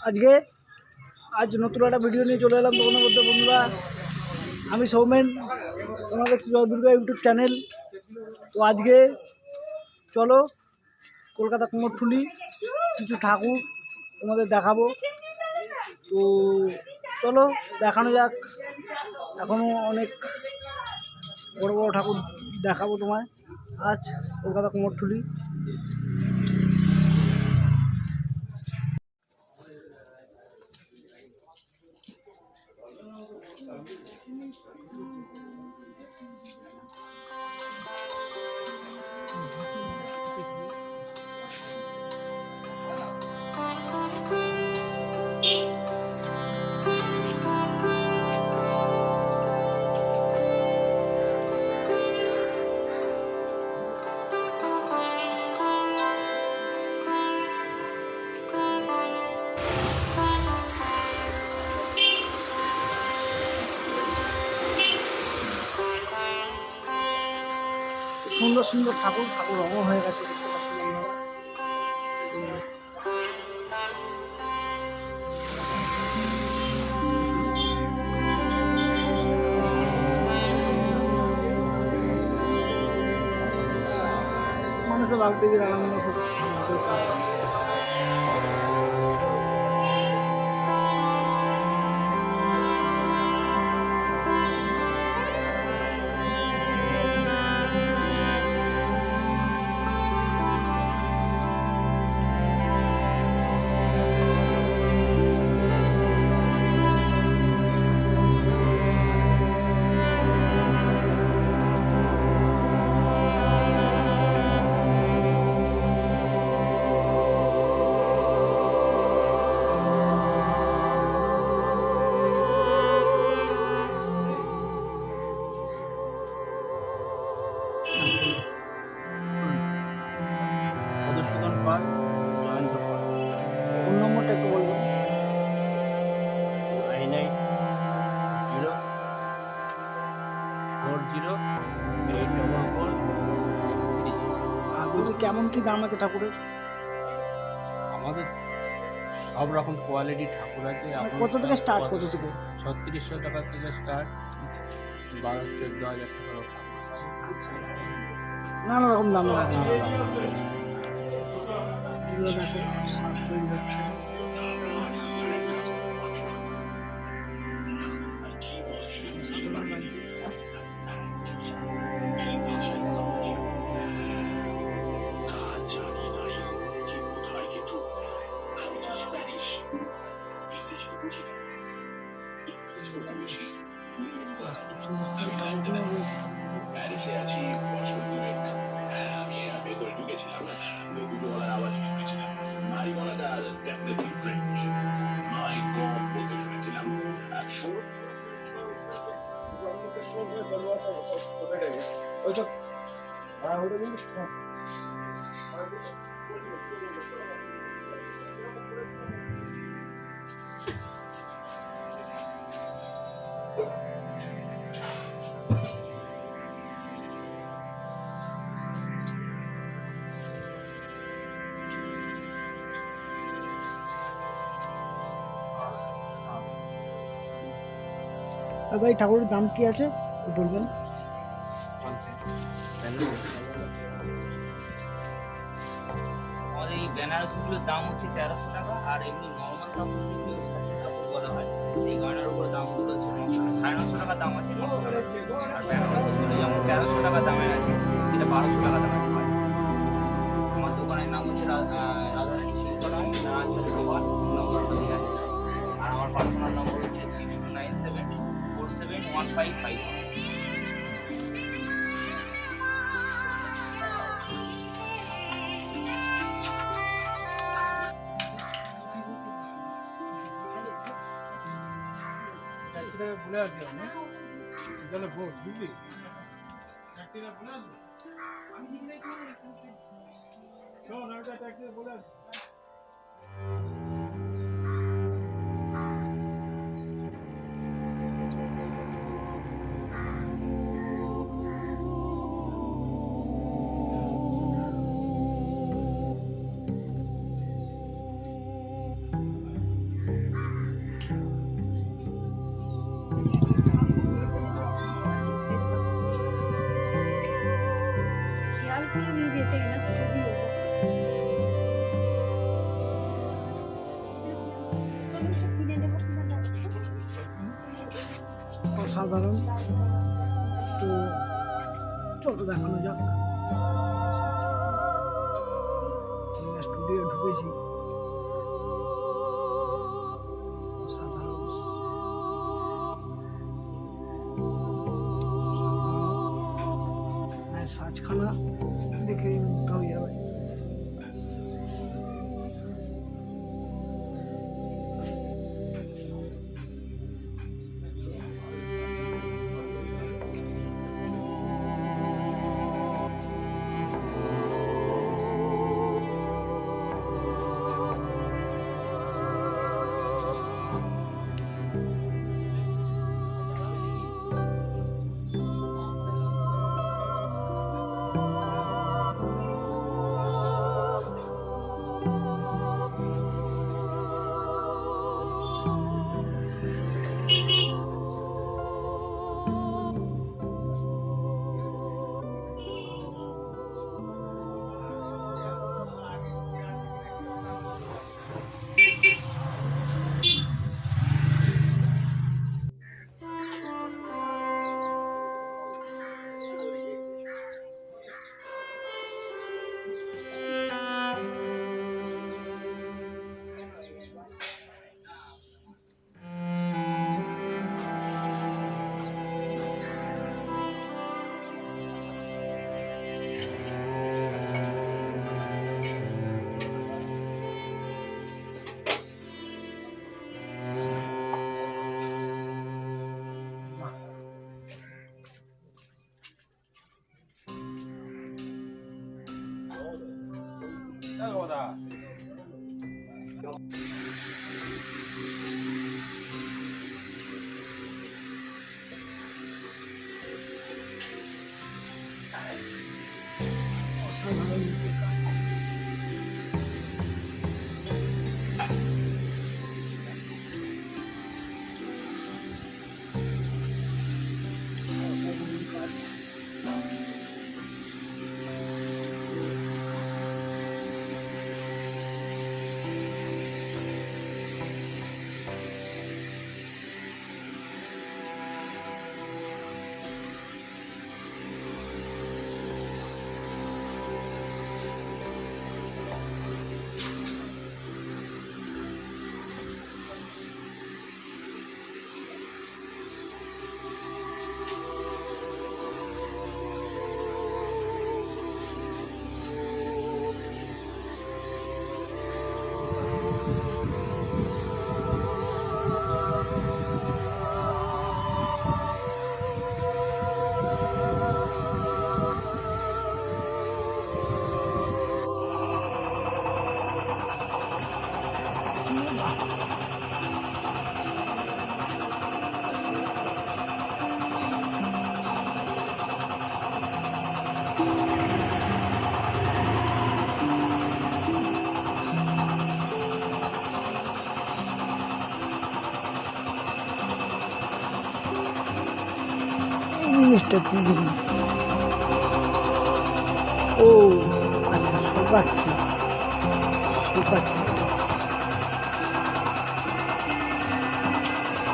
আজ নতুন একটা ভিডিও নিয়ে চলে এলাম তোমাদের মধ্যে বন্ধুরা। আমি সৌমেন, তোমরা দেখছি জয় দুর্গা ইউটিউব চ্যানেল। তো আজকে চলো কলকাতা কুমোরটুলি কিছু ঠাকুর তোমাদের দেখাবো। তো চলো দেখানো যাক। এখনও অনেক বড় বড় ঠাকুর দেখাবো তোমায় আজ কলকাতা কুমোরটুলি। সুন্দর সুন্দর ঠাকুর রঙ হয়ে গেছে, দেখতে পাচ্ছি আমরা। মানুষের বাড়িতে গিয়ে রান্না খুব মধুসূদন পাল, জয়ন্ত পাল। ফোন নম্বরটা একটু বলবেন। 99040844। বলছি কেমন কি দাম আছে ঠাকুরের? আমাদের সব রকম কোয়ালিটি ঠাকুর আছে। কত থেকে স্টার্ট, কত থেকে? 3600 টাকা থেকে স্টার্ট, 12-14 হাজার টাকারও ঠাকুর আছে। নানা রকম দামের আছে। নানা দাম। এগুলো দেখো সাশ্রয়ী হচ্ছে। প্যারিসে আছি বছর দুয়েক। আমি ভেতরে ঢুকেছিলাম, দুটো গলার আওয়াজ শুনেছিলাম। নারী গলাটা ডেফিনেটলি ফ্রেঞ্চ। মাই গড বলতে শুনেছিলাম। দাদা এই ঠাকুরের দাম কি আছে বলবেন? আমাদের এই বেনারসিগুলোর দাম হচ্ছে 1300 টাকা, আর এমনি নর্মাল ঠাকুর বলা হয় এই গয়নার উপর দামগুলো হচ্ছে 900 টাকা দাম আছে। 900 টাকা। আর বেনারসিগুলো যেমন 1300 টাকা দামের আছে, সেটা 1200 টাকা দামের হয়। আমার দোকানের নাম হচ্ছে রাধারানী শিল্পরায়, চন্দ্রগড়, নম্বর 2 আছে। আর আমার পার্সোনাল নম্বর হচ্ছে 6297471555। বলে আসবে না তাহলে বস বুঝলি ট্যাক্সিটা বলে আসবে। শোন ওটা ট্যাক্সিটা বলে আসবে। অসাধারণ। তো চলো দেখানো যাক। স্টুডিও ঢুকেছি, অসাধারণ সাজখানা দেখে মুগ্ধ হয়ে যাবে। অসাধারণ কাজ। জিনিসটা কি জিনিস? ও আচ্ছা, সরকাচ্ছি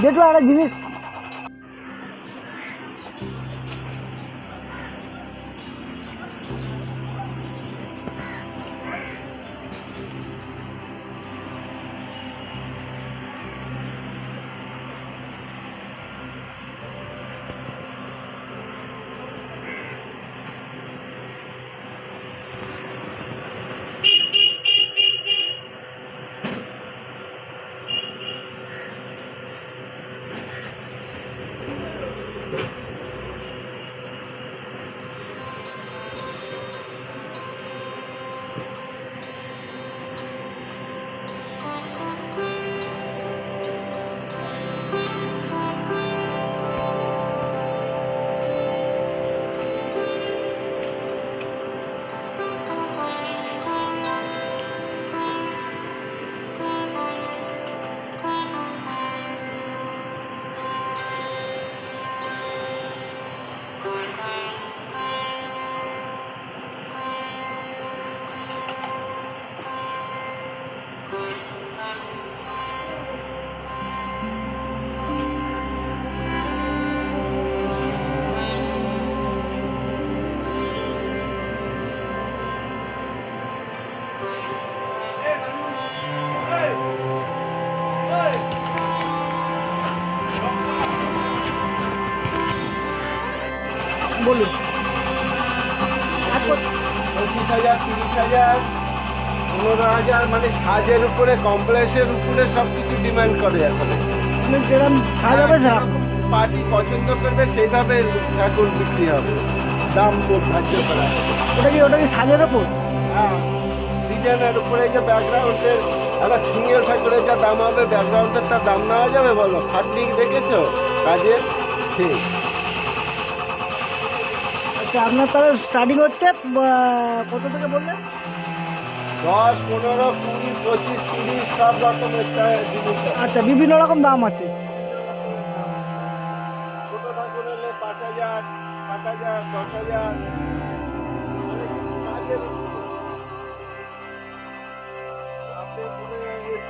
যেটা একটা জিনিস। বলুন। এক কথা- 25,000, 30,000, 15,000, মানে সাজের উপরে, কমপ্লেক্সের উপরে সব কিছু ডিমান্ড করে এখন। মানে যেরকম সাজাবে স্যার, পার্টি পছন্দ করবে সেইভাবে ঠাকুর বিক্রি হবে, দাম ধার্য করা হবে। ওটা কি সাজের ওপর? হ্যাঁ, ডিজাইনের উপরে যে ব্যাকগ্রাউন্ডের একটা সিঙ্গেল ঠাকুরের যা দাম হবে, ব্যাকগ্রাউন্ডের তার দাম নেওয়া যাবে বলো? ফাটনিক দেখেছো কাজের? সেই আচ্ছা, আপনার তাহলে স্টার্টিং হচ্ছে কত থেকে বললেন? 10, 15, 20, 25, 30 সব রকমের জিনিস আছে। আচ্ছা, বিভিন্ন রকম দাম আছে। ছোট ঠাকুর হলে 5,000, 7,000, 10,000, মানে কাজের উপরে। আপনি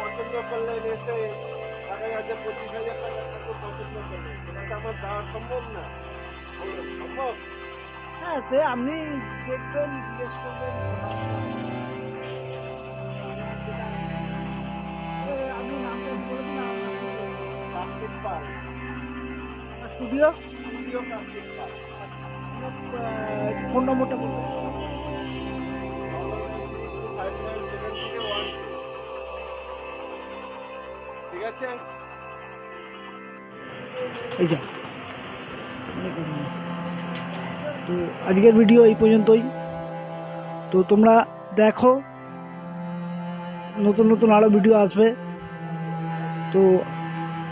পছন্দ করলেন এসে দেখা যাচ্ছে 25,000 টাকা ঠাকুর পছন্দ করলেন, সেটা তো আমার দেওয়া সম্ভব না। বলুন, সম্ভব? হ্যাঁ, সে আপনি দেখবেন, জিজ্ঞেস করবেন। আপনি নামটা বলে দিন, কার্তিক পাল, স্টুডিও, স্টুডিও কার্তিক পাল। ফোন নম্বরটা বলুন। 5973 থেকে 12। ঠিক আছে? এই যা, তো আজকের ভিডিও এই পর্যন্তই। তো তোমরা দেখো, নতুন নতুন আরও ভিডিও আসবে। তো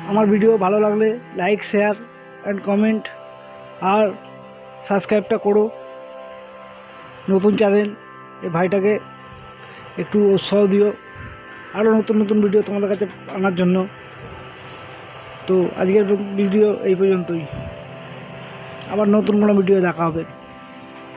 আমার ভিডিও ভালো লাগলে লাইক, শেয়ার অ্যান্ড কমেন্ট, আর সাবস্ক্রাইবটা করো। নতুন চ্যানেল, এই ভাইটাকে একটু উৎসাহ দিও আরও নতুন নতুন ভিডিও তোমাদের কাছে আনার জন্য। তো আজকের ভিডিও এই পর্যন্তই, আবার নতুন কোনো ভিডিও দেখা হবে।